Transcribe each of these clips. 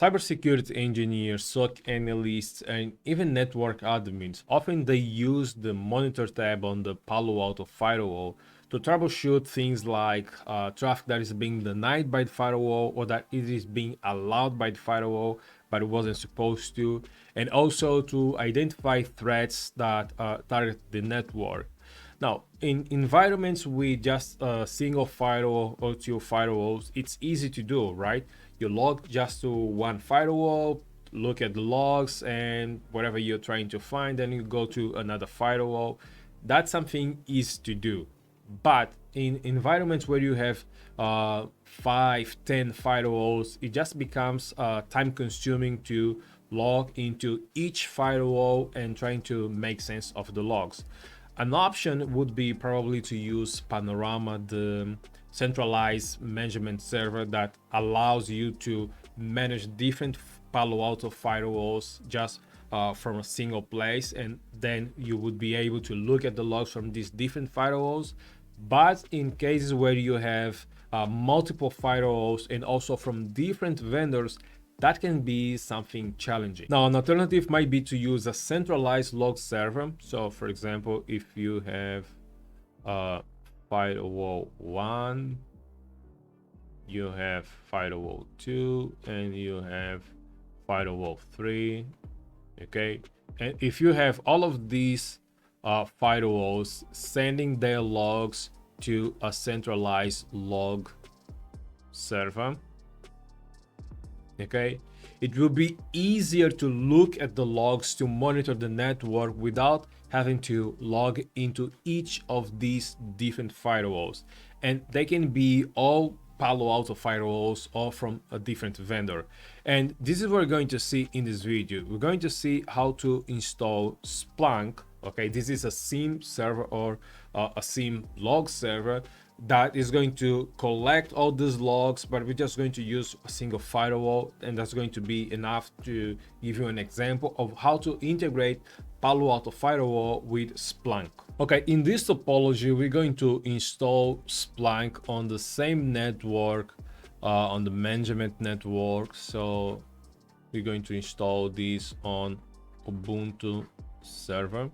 Cybersecurity engineers, SOC analysts, and even network admins often they use the monitor tab on the Palo Alto Firewall to troubleshoot things like traffic that is being denied by the firewall or that it is being allowed by the firewall but it wasn't supposed to, and also to identify threats that target the network. Now, in environments with just a single firewall or two firewalls, it's easy to do, right? You log just to one firewall, look at the logs and whatever you're trying to find, then you go to another firewall. That's something easy to do. But in environments where you have 5, 10 firewalls, it just becomes time consuming to log into each firewall and trying to make sense of the logs. An option would be probably to use Panorama, the centralized management server that allows you to manage different Palo Alto firewalls just from a single place, and then you would be able to look at the logs from these different firewalls. But in cases where you have multiple firewalls and also from different vendors, that can be something challenging. Now, an alternative might be to use a centralized log server. So for example, if you have firewall 1, you have firewall 2, and you have firewall 3, okay? And if you have all of these firewalls sending their logs to a centralized log server, okay, it will be easier to look at the logs to monitor the network without having to log into each of these different firewalls. And they can be all Palo Alto firewalls or from a different vendor. And this is what we're going to see in this video. We're going to see how to install Splunk. Okay, this is a SIEM server or a SIEM log server that is going to collect all these logs, but we're just going to use a single firewall, and that's going to be enough to give you an example of how to integrate Palo Alto Firewall with Splunk. Okay, in this topology, we're going to install Splunk on the same network, on the management network. So we're going to install this on Ubuntu server.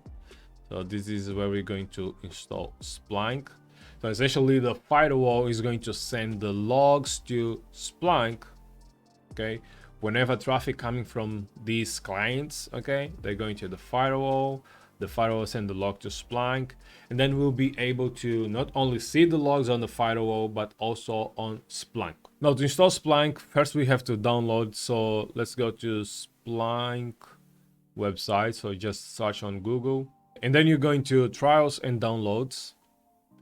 So this is where we're going to install Splunk. So essentially the firewall is going to send the logs to Splunk, okay? Whenever traffic coming from these clients, okay, they're going to the firewall send the log to Splunk, and then we'll be able to not only see the logs on the firewall, but also on Splunk. Now to install Splunk, first we have to download. So let's go to Splunk website. So just search on Google, and then you're going to Trials and Downloads.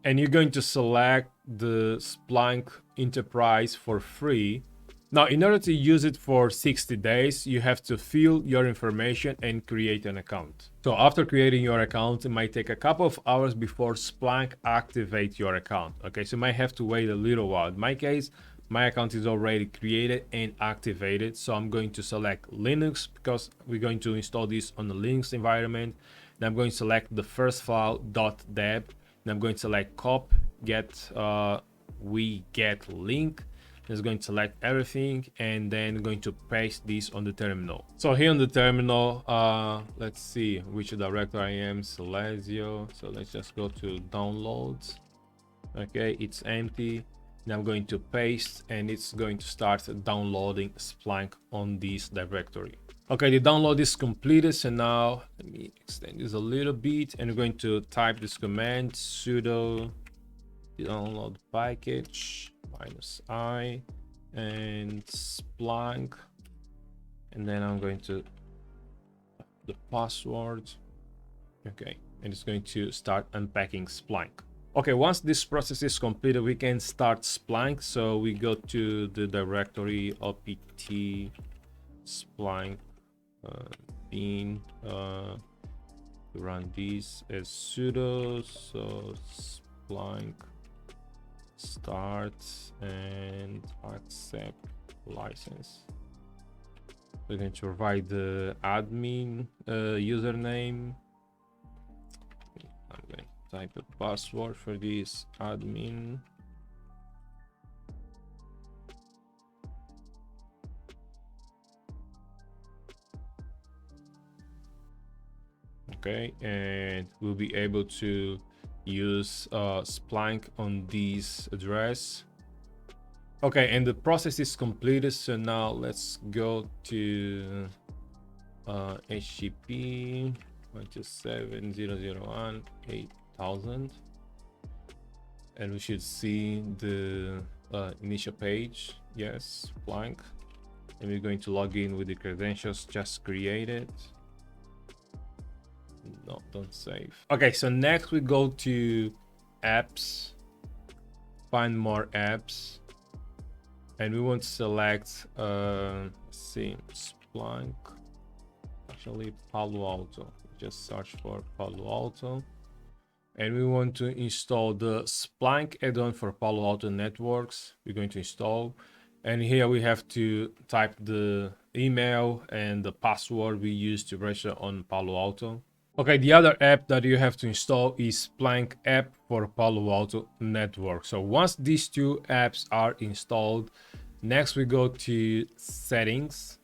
And you're going to select the Splunk Enterprise for free. Now, in order to use it for 60 days, you have to fill your information and create an account. So after creating your account, it might take a couple of hours before Splunk activates your account. Okay, so you might have to wait a little while. In my case, my account is already created and activated. So I'm going to select Linux because we're going to install this on the Linux environment. And I'm going to select the first file .deb. And I'm going to select cop get link. Just going to select everything and then going to paste this on the terminal. So here on the terminal, let's see which directory I am. Silesio. So let's just go to downloads. Okay, it's empty. Now I'm going to paste and it's going to start downloading Splunk on this directory. Okay, the download is completed. So now let me extend this a little bit, and we're going to type this command sudo download package -i and Splunk, and then I'm going to the password. Okay, and it's going to start unpacking Splunk. Okay, once this process is completed, we can start Splunk. So we go to the directory opt Splunk bin run this as sudo, so Splunk start and accept license. We're going to provide the admin username. I'm going to type a password for this admin. Okay, and we'll be able to use Splunk on this address. Okay, and the process is completed. So now let's go to HTTP 127.0.0.1.8.000, and we should see the initial page. Yes, Splunk, and we're going to log in with the credentials just created. No, don't save. Okay, so next we go to apps, find more apps, and we want to select let's see, Splunk, actually Palo Alto. Just search for Palo Alto, and we want to install the Splunk add-on for Palo Alto networks. We're going to install, and here we have to type the email and the password we use to register on Palo Alto. Okay, the other app that you have to install is Splunk app for Palo Alto network. So once these two apps are installed, next we go to settings,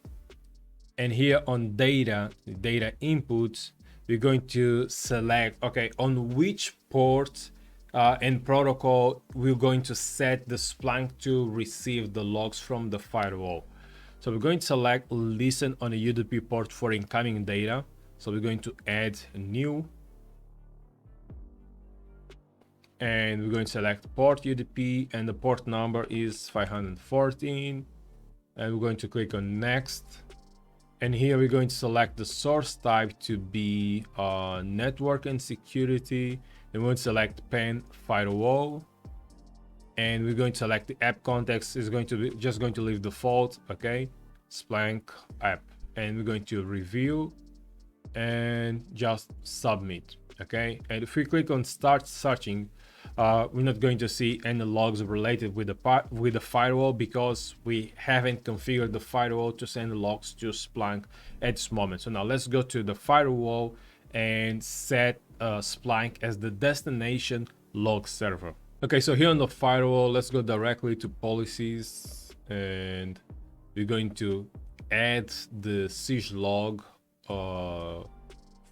and here on data inputs, we're going to select, okay, on which port and protocol we're going to set the Splunk to receive the logs from the firewall. So we're going to select listen on a UDP port for incoming data. So we're going to add a new, and we're going to select port UDP, and the port number is 514, and we're going to click on next. And here we're going to select the source type to be network and security, and we're going to select PAN firewall, and we're going to select the app context is going to be just going to leave default. Okay, Splunk app, and we're going to review and just submit. Okay, and if we click on start searching, we're not going to see any logs related with the firewall because we haven't configured the firewall to send logs to Splunk at this moment. So now let's go to the firewall and set Splunk as the destination log server. Okay, so here on the firewall, let's go directly to policies, and we're going to add the syslog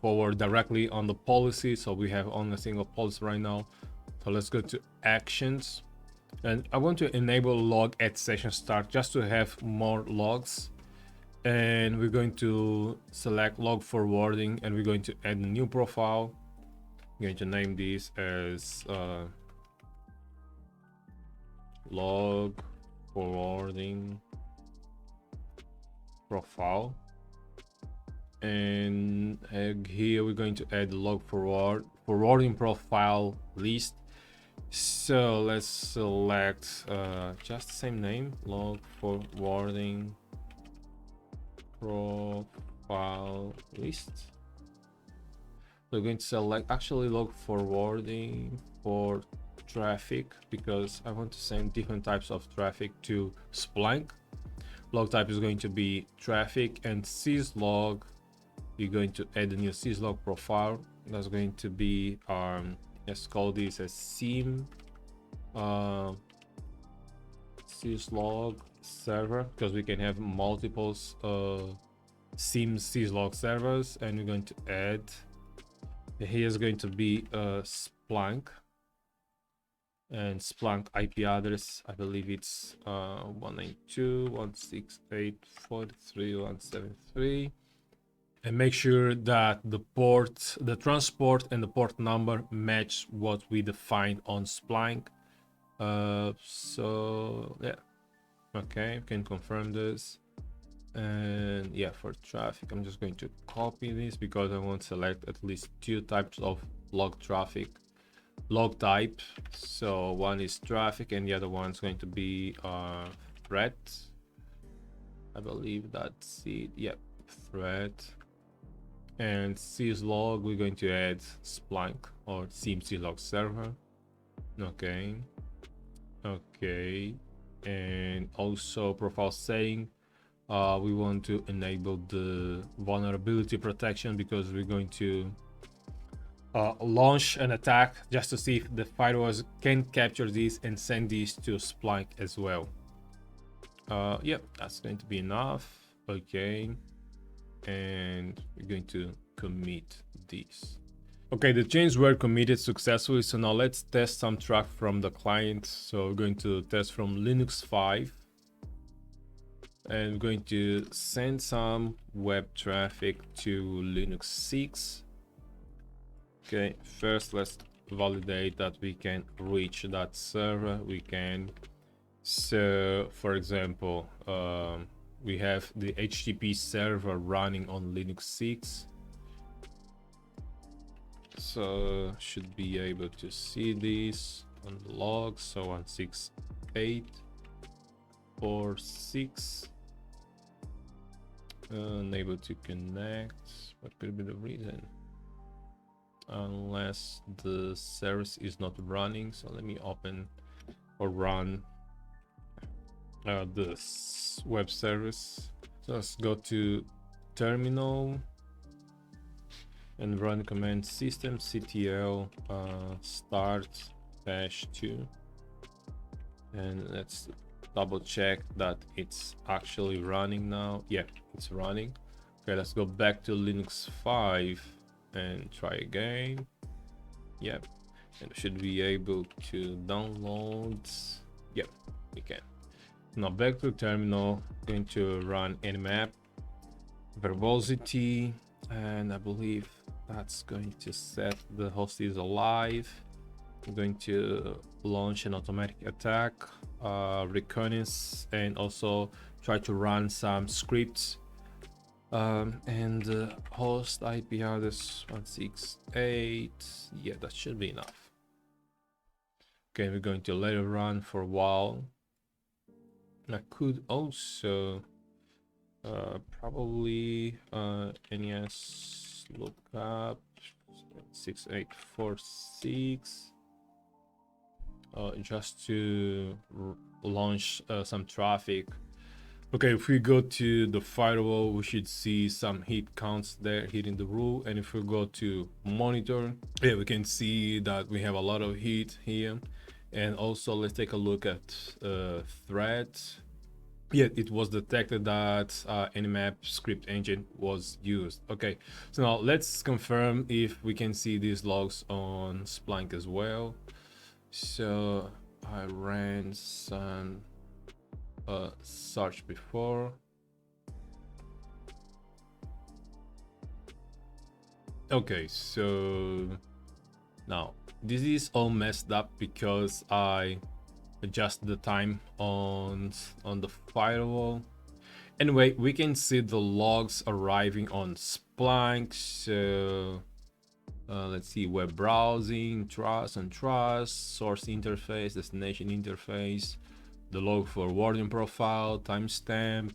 forward directly on the policy. So we have only a single policy right now. So let's go to actions, and I want to enable log at session start just to have more logs. And we're going to select log forwarding, and we're going to add a new profile. I'm going to name this as log forwarding profile. And here we're going to add the log forwarding profile list. So let's select just the same name, log forwarding profile list. We're going to select actually log forwarding for traffic because I want to send different types of traffic to Splunk. Log type is going to be traffic, and syslog, we're going to add a new syslog profile. That's going to be let's call this a SIEM syslog server, because we can have multiple SIEM syslog servers. And we're going to add, here's going to be Splunk, and Splunk IP address, I believe it's 192.168.43.173. And make sure that the port, the transport and the port number match what we defined on Splunk. So yeah, okay, we can confirm this. And yeah, for traffic, I'm just going to copy this because I want to select at least two types of log traffic, log type. So one is traffic and the other one is going to be threat. I believe that's it. Yep, threat. And syslog, we're going to add Splunk or SIEM syslog server. Okay, and also profile setting, we want to enable the vulnerability protection because we're going to launch an attack just to see if the firewalls can capture this and send this to Splunk as well. Yep, that's going to be enough. Okay, and we're going to commit this. Okay, the changes were committed successfully, so now let's test some traffic from the client. So we're going to test from Linux 5 and we're going to send some web traffic to Linux 6. Okay, first let's validate that we can reach that server. We can. So for example, we have the HTTP server running on Linux 6. So should be able to see this on the logs. So 168.46 unable to connect. What could be the reason? Unless the service is not running. So let me open or run this web service. So let's go to terminal and run command systemctl start -2, and let's double check that it's actually running now. Yeah, it's running. Okay, let's go back to Linux 5 and try again. Yep, and we should be able to download. Yep, we can. Now back to terminal, going to run nmap verbosity, and I believe that's going to set the host is alive. I'm going to launch an automatic attack, reconnaissance, and also try to run some scripts. And host IP address 168. Yeah, that should be enough. Okay, we're going to let it run for a while. I could also probably NES lookup 6846 just to launch some traffic. Okay, if we go to the firewall, we should see some hit counts there hitting the rule. And if we go to monitor, yeah, we can see that we have a lot of heat here. And also let's take a look at threat. Yeah, it was detected that nmap script engine was used. Okay, so now let's confirm if we can see these logs on Splunk as well. So I ran some search before. Okay, so now this is all messed up because I adjust the time on the firewall. Anyway, we can see the logs arriving on Splunk. So let's see, web browsing, trust and trust, source interface, destination interface, the log forwarding profile, timestamp.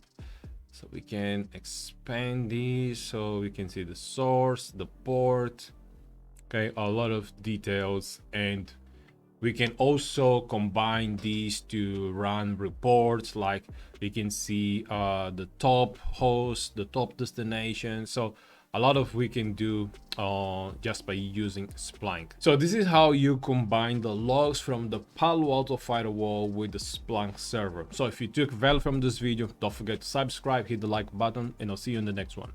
So we can expand this so we can see the source, the port. Okay, a lot of details, and we can also combine these to run reports. Like we can see the top host, the top destination. So a lot of we can do just by using Splunk. So this is how you combine the logs from the Palo Alto Firewall with the Splunk server. So if you took value from this video, don't forget to subscribe, hit the like button, and I'll see you in the next one.